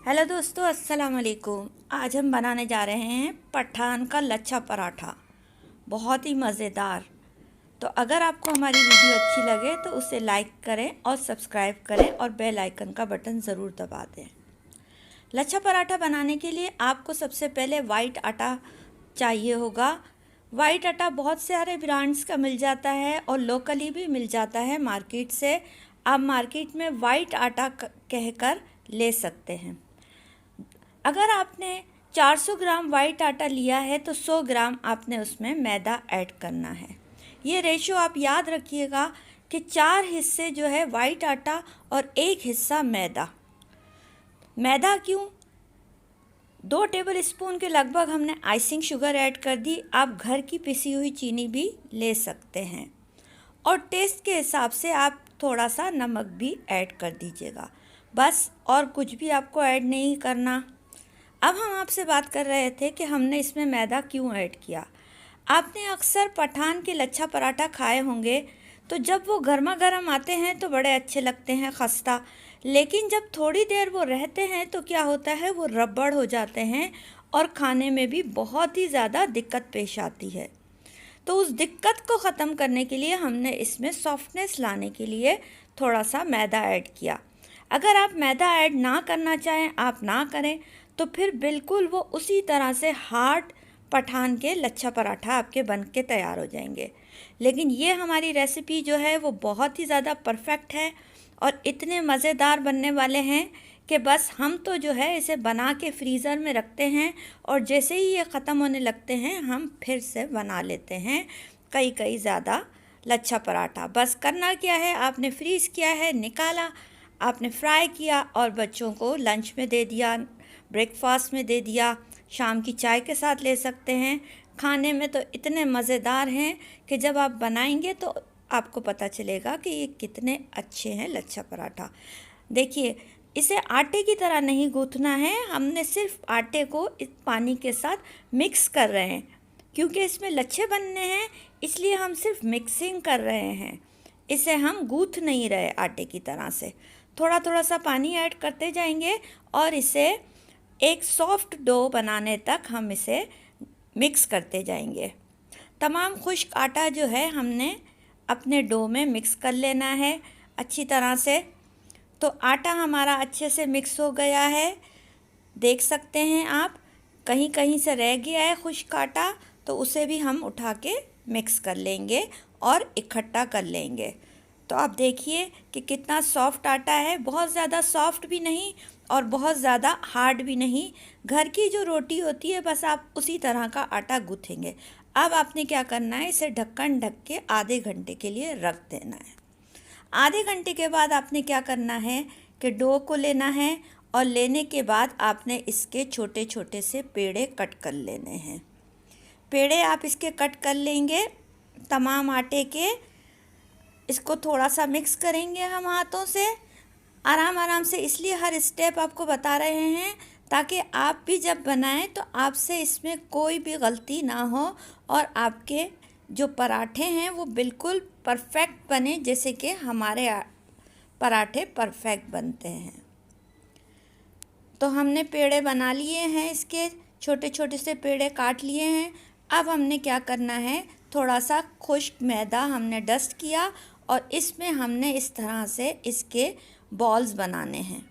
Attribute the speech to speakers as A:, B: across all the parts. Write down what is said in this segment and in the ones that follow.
A: Hello दोस्तों, अस्सलाम वालेकुम। आज हम बनाने जा रहे हैं पठान का लच्छा पराठा, बहुत ही मज़ेदार। तो अगर आपको हमारी वीडियो अच्छी लगे तो उसे लाइक करें और सब्सक्राइब करें और बेल आइकन का बटन ज़रूर दबा दें। लच्छा पराठा बनाने के लिए आपको सबसे पहले वाइट आटा चाहिए होगा। वाइट आटा बहुत सारे ब्रांड्स का मिल जाता है और लोकली भी मिल जाता है मार्केट से। आप मार्केट में वाइट आटा कहकर ले सकते हैं। अगर आपने 400 ग्राम वाइट आटा लिया है तो 100 ग्राम आपने उसमें मैदा ऐड करना है। ये रेशो आप याद रखिएगा कि 4 हिस्से जो है वाइट आटा और 1 हिस्सा मैदा। मैदा क्यों? 2 टेबल स्पून के लगभग हमने आइसिंग शुगर ऐड कर दी। आप घर की पिसी हुई चीनी भी ले सकते हैं और टेस्ट के हिसाब से आप थोड़ा सा नमक भी ऐड कर दीजिएगा, बस। और कुछ भी आपको ऐड नहीं करना। अब हम आपसे बात कर रहे थे कि हमने इसमें मैदा क्यों ऐड किया। आपने अक्सर पठान के लच्छा पराठा खाए होंगे, तो जब वो गर्मा गर्म आते हैं तो बड़े अच्छे लगते हैं, खस्ता। लेकिन जब थोड़ी देर वो रहते हैं तो क्या होता है, वो रबड़ हो जाते हैं और खाने में भी बहुत ही ज़्यादा दिक्कत पेश आती है। तो उस दिक्कत को ख़त्म करने के लिए हमने इसमें सॉफ्टनेस लाने के लिए थोड़ा सा मैदा ऐड किया। अगर आप मैदा ऐड ना करना चाहें, आप ना करें, तो फिर बिल्कुल वो उसी तरह से हार्ड पठान के लच्छा पराठा आपके बन के तैयार हो जाएंगे। लेकिन ये हमारी रेसिपी जो है वो बहुत ही ज़्यादा परफेक्ट है और इतने मज़ेदार बनने वाले हैं कि बस हम तो जो है इसे बना के फ्रीज़र में रखते हैं और जैसे ही ये ख़त्म होने लगते हैं हम फिर से बना लेते हैं कई ज़्यादा लच्छा पराठा। बस करना क्या है, आपने फ्रीज़ किया है, निकाला, आपने फ्राई किया और बच्चों को लंच में दे दिया, ब्रेकफास्ट में दे दिया, शाम की चाय के साथ ले सकते हैं। खाने में तो इतने मज़ेदार हैं कि जब आप बनाएंगे तो आपको पता चलेगा कि ये कितने अच्छे हैं लच्छा पराठा। देखिए, इसे आटे की तरह नहीं गूँथना है, हमने सिर्फ आटे को इस पानी के साथ मिक्स कर रहे हैं। क्योंकि इसमें लच्छे बनने हैं इसलिए हम सिर्फ मिक्सिंग कर रहे हैं, इसे हम गूँथ नहीं रहे आटे की तरह से। थोड़ा थोड़ा सा पानी ऐड करते जाएंगे और इसे एक सॉफ्ट डो बनाने तक हम इसे मिक्स करते जाएंगे। तमाम खुश्क आटा जो है हमने अपने डो में मिक्स कर लेना है अच्छी तरह से। तो आटा हमारा अच्छे से मिक्स हो गया है, देख सकते हैं आप। कहीं कहीं से रह गया है खुश्क आटा, तो उसे भी हम उठा के मिक्स कर लेंगे और इकट्ठा कर लेंगे। तो आप देखिए कि कितना सॉफ्ट आटा है, बहुत ज़्यादा सॉफ्ट भी नहीं और बहुत ज़्यादा हार्ड भी नहीं। घर की जो रोटी होती है बस आप उसी तरह का आटा गूँथेंगे। अब आपने क्या करना है, इसे ढक्कन ढक के आधे घंटे के लिए रख देना है। आधे घंटे के बाद आपने क्या करना है कि डो को लेना है और लेने के बाद आपने इसके छोटे छोटे से पेड़े कट कर लेने हैं। पेड़े आप इसके कट कर लेंगे तमाम आटे के। इसको थोड़ा सा मिक्स करेंगे हम हाथों से, आराम आराम से। इसलिए हर स्टेप आपको बता रहे हैं ताकि आप भी जब बनाएं तो आपसे इसमें कोई भी गलती ना हो और आपके जो पराठे हैं वो बिल्कुल परफेक्ट बने, जैसे कि हमारे पराठे परफेक्ट बनते हैं। तो हमने पेड़े बना लिए हैं, इसके छोटे छोटे से पेड़े काट लिए हैं। अब हमने क्या करना है, थोड़ा सा खुश्क मैदा हमने डस्ट किया और इसमें हमने इस तरह से इसके बॉल्स बनाने हैं।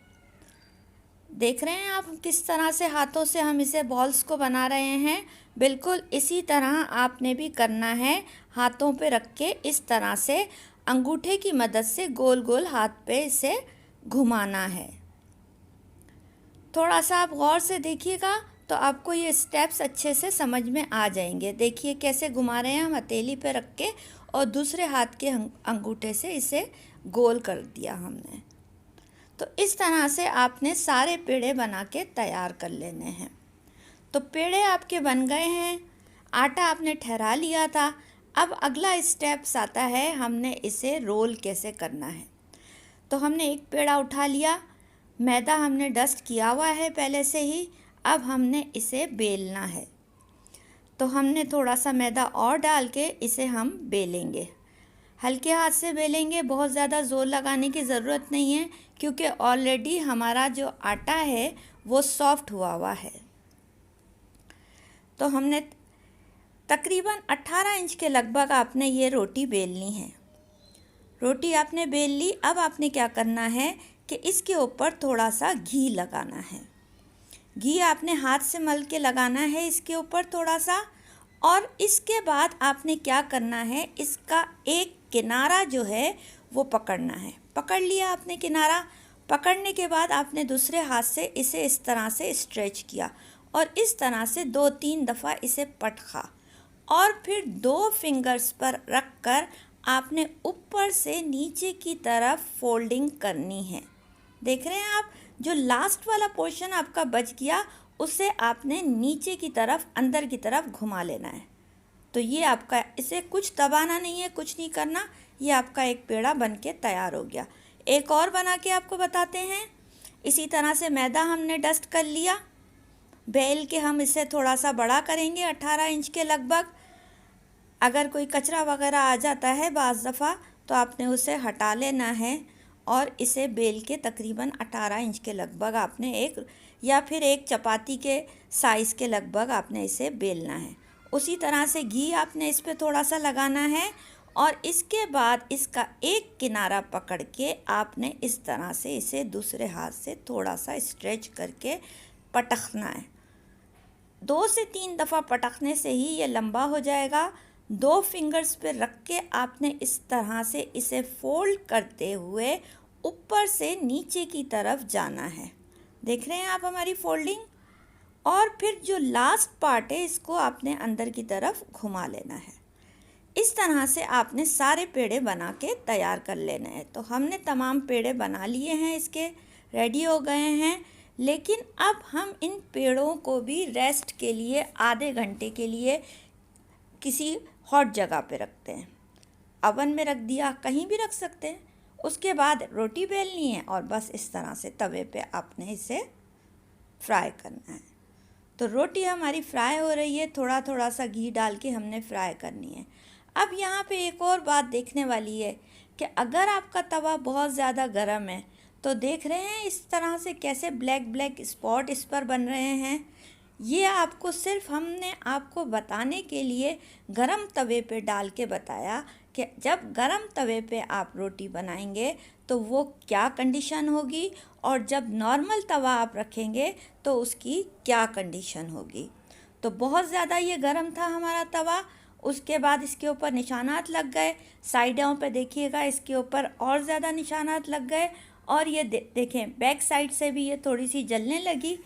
A: देख रहे हैं आप किस तरह से हाथों से हम इसे बॉल्स को बना रहे हैं। बिल्कुल इसी तरह आपने भी करना है, हाथों पे रख के इस तरह से अंगूठे की मदद से गोल गोल हाथ पे इसे घुमाना है। थोड़ा सा आप गौर से देखिएगा तो आपको ये स्टेप्स अच्छे से समझ में आ जाएंगे। देखिए कैसे घुमा रहे हैं हम हथेली पे रख के और दूसरे हाथ के अंगूठे से इसे गोल कर दिया हमने। तो इस तरह से आपने सारे पेड़े बना के तैयार कर लेने हैं। तो पेड़े आपके बन गए हैं, आटा आपने ठहरा लिया था। अब अगला स्टेप्स आता है, हमने इसे रोल कैसे करना है। तो हमने एक पेड़ा उठा लिया, मैदा हमने डस्ट किया हुआ है पहले से ही। अब हमने इसे बेलना है। तो हमने थोड़ा सा मैदा और डाल के इसे हम बेलेंगे, हल्के हाथ से बेलेंगे, बहुत ज़्यादा ज़ोर लगाने की ज़रूरत नहीं है क्योंकि ऑलरेडी हमारा जो आटा है वो सॉफ्ट हुआ है। तो हमने तकरीबन 18 इंच के लगभग आपने ये रोटी बेलनी है। रोटी आपने बेल ली। अब आपने क्या करना है कि इसके ऊपर थोड़ा सा घी लगाना है। घी आपने हाथ से मल के लगाना है इसके ऊपर थोड़ा सा। और इसके बाद आपने क्या करना है, इसका एक किनारा जो है वो पकड़ना है। पकड़ लिया आपने किनारा। पकड़ने के बाद आपने दूसरे हाथ से इसे इस तरह से स्ट्रेच किया और इस तरह से 2-3 दफ़ा इसे पटका और फिर 2 फिंगर्स पर रख कर आपने ऊपर से नीचे की तरफ फोल्डिंग करनी है। देख रहे हैं आप, जो लास्ट वाला पोर्शन आपका बच गया उसे आपने नीचे की तरफ अंदर की तरफ घुमा लेना है। तो ये आपका, इसे कुछ दबाना नहीं है, कुछ नहीं करना। ये आपका एक पेड़ा बन के तैयार हो गया। एक और बना के आपको बताते हैं। इसी तरह से मैदा हमने डस्ट कर लिया। बेल के हम इसे थोड़ा सा बड़ा करेंगे 18 इंच के लगभग। अगर कोई कचरा वगैरह आ जाता है बाज़ दफ़ा तो आपने उसे हटा लेना है और इसे बेल के तकरीबन 18 इंच के लगभग आपने एक या फिर एक चपाती के साइज़ के लगभग आपने इसे बेलना है। उसी तरह से घी आपने इस पे थोड़ा सा लगाना है और इसके बाद इसका एक किनारा पकड़ के आपने इस तरह से इसे दूसरे हाथ से थोड़ा सा स्ट्रेच करके पटकना है। 2 से 3 दफ़ा पटकने से ही ये लंबा हो जाएगा। 2 फिंगर्स पे रख के आपने इस तरह से इसे फोल्ड करते हुए ऊपर से नीचे की तरफ जाना है। देख रहे हैं आप हमारी फोल्डिंग। और फिर जो लास्ट पार्ट है इसको आपने अंदर की तरफ घुमा लेना है। इस तरह से आपने सारे पेड़े बना के तैयार कर लेने हैं। तो हमने तमाम पेड़े बना लिए हैं, इसके रेडी हो गए हैं। लेकिन अब हम इन पेड़ों को भी रेस्ट के लिए आधे घंटे के लिए किसी हॉट जगह पे रखते हैं। अवन में रख दिया, कहीं भी रख सकते हैं। उसके बाद रोटी बेलनी है और बस इस तरह से तवे पे आपने इसे फ्राई करना है। तो रोटी हमारी फ्राई हो रही है, थोड़ा थोड़ा सा घी डाल के हमने फ्राई करनी है। अब यहाँ पे एक और बात देखने वाली है कि अगर आपका तवा बहुत ज़्यादा गर्म है तो देख रहे हैं इस तरह से कैसे ब्लैक ब्लैक स्पॉट इस पर बन रहे हैं। ये आपको सिर्फ हमने आपको बताने के लिए गरम तवे पे डाल के बताया कि जब गरम तवे पे आप रोटी बनाएंगे तो वो क्या कंडीशन होगी और जब नॉर्मल तवा आप रखेंगे तो उसकी क्या कंडीशन होगी। तो बहुत ज़्यादा ये गरम था हमारा तवा। उसके बाद इसके ऊपर निशानात लग गए। साइडों पे देखिएगा इसके ऊपर और ज़्यादा निशानात लग गए और ये देखें बैक साइड से भी ये थोड़ी सी जलने लगी।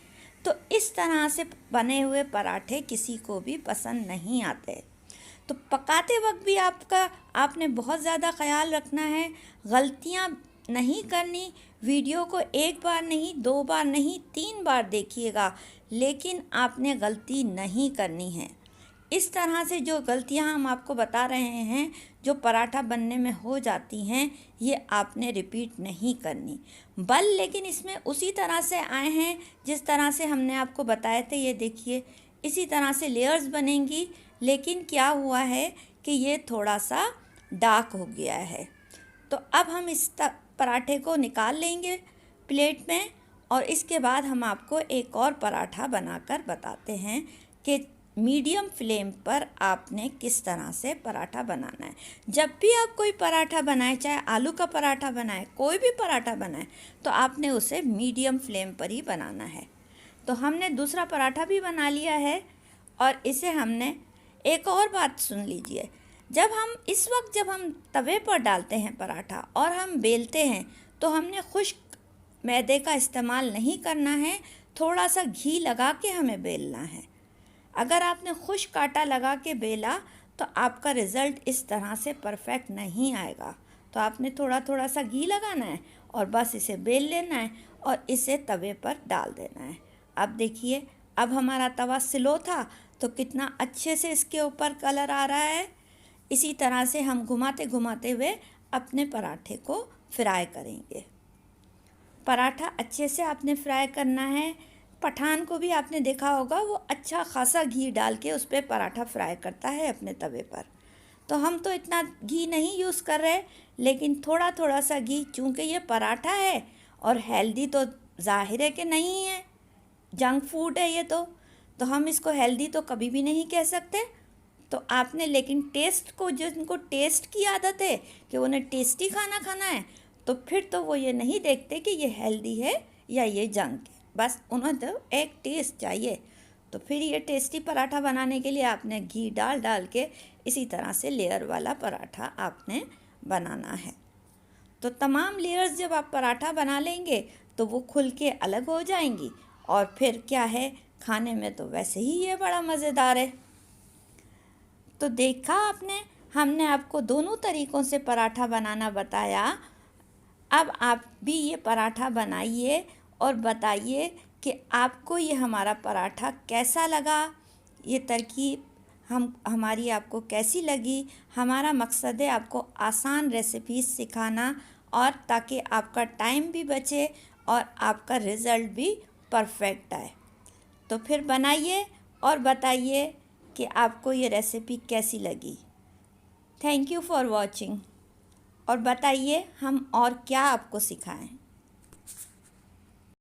A: तो इस तरह से बने हुए पराठे किसी को भी पसंद नहीं आते। तो पकाते वक्त भी आपने बहुत ज़्यादा ख्याल रखना है, गलतियां नहीं करनी। वीडियो को एक बार नहीं, 2 बार नहीं, 3 बार देखिएगा, लेकिन आपने गलती नहीं करनी है। इस तरह से जो गलतियां हम आपको बता रहे हैं, जो पराठा बनने में हो जाती हैं, ये आपने रिपीट नहीं करनी। लेकिन इसमें उसी तरह से आए हैं जिस तरह से हमने आपको बताए थे। ये देखिए इसी तरह से लेयर्स बनेंगी। लेकिन क्या हुआ है कि ये थोड़ा सा डार्क हो गया है। तो अब हम इस पराठे को निकाल लेंगे प्लेट में और इसके बाद हम आपको एक और पराठा बनाकर बताते हैं कि मीडियम फ्लेम पर आपने किस तरह से पराठा बनाना है। जब भी आप कोई पराठा बनाएं, चाहे आलू का पराठा बनाएं, कोई भी पराठा बनाएं, तो आपने उसे मीडियम फ्लेम पर ही बनाना है। तो हमने दूसरा पराठा भी बना लिया है और इसे हमने, एक और बात सुन लीजिए, जब हम तवे पर डालते हैं पराठा और हम बेलते हैं तो हमने खुश्क मैदे का इस्तेमाल नहीं करना है। थोड़ा सा घी लगा के हमें बेलना है। अगर आपने खुश्क आटा लगा के बेला तो आपका रिज़ल्ट इस तरह से परफेक्ट नहीं आएगा। तो आपने थोड़ा थोड़ा सा घी लगाना है और बस इसे बेल लेना है और इसे तवे पर डाल देना है। अब देखिए, अब हमारा तवा स्लो था तो कितना अच्छे से इसके ऊपर कलर आ रहा है। इसी तरह से हम घुमाते घुमाते हुए अपने पराठे को फ्राई करेंगे। पराठा अच्छे से आपने फ्राई करना है। पठान को भी आपने देखा होगा, वो अच्छा खासा घी डाल के उस पर पराठा फ्राई करता है अपने तवे पर। तो हम तो इतना घी नहीं यूज़ कर रहे, लेकिन थोड़ा थोड़ा सा घी, चूँकि ये पराठा है और हेल्दी तो ज़ाहिर है कि नहीं है, जंक फूड है ये तो हम इसको हेल्दी तो कभी भी नहीं कह सकते। तो आपने लेकिन टेस्ट को, जिनको टेस्ट की आदत है कि उन्हें टेस्टी खाना खाना है, तो फिर तो वो ये नहीं देखते कि ये हेल्दी है या ये जंक है, बस उन्हें तो एक टेस्ट चाहिए। तो फिर ये टेस्टी पराठा बनाने के लिए आपने घी डाल डाल के इसी तरह से लेयर वाला पराठा आपने बनाना है। तो तमाम लेयर्स जब आप पराठा बना लेंगे तो वो खुल के अलग हो जाएंगी, और फिर क्या है, खाने में तो वैसे ही ये बड़ा मज़ेदार है। तो देखा आपने, हमने आपको दोनों तरीक़ों से पराठा बनाना बताया। अब आप भी ये पराठा बनाइए और बताइए कि आपको ये हमारा पराठा कैसा लगा, ये तरकीब हमारी आपको कैसी लगी। हमारा मकसद है आपको आसान रेसिपीज़ सिखाना, और ताकि आपका टाइम भी बचे और आपका रिज़ल्ट भी परफेक्ट आए। तो फिर बनाइए और बताइए कि आपको ये रेसिपी कैसी लगी। Thank you for watching. और बताइए हम और क्या आपको सिखाएं।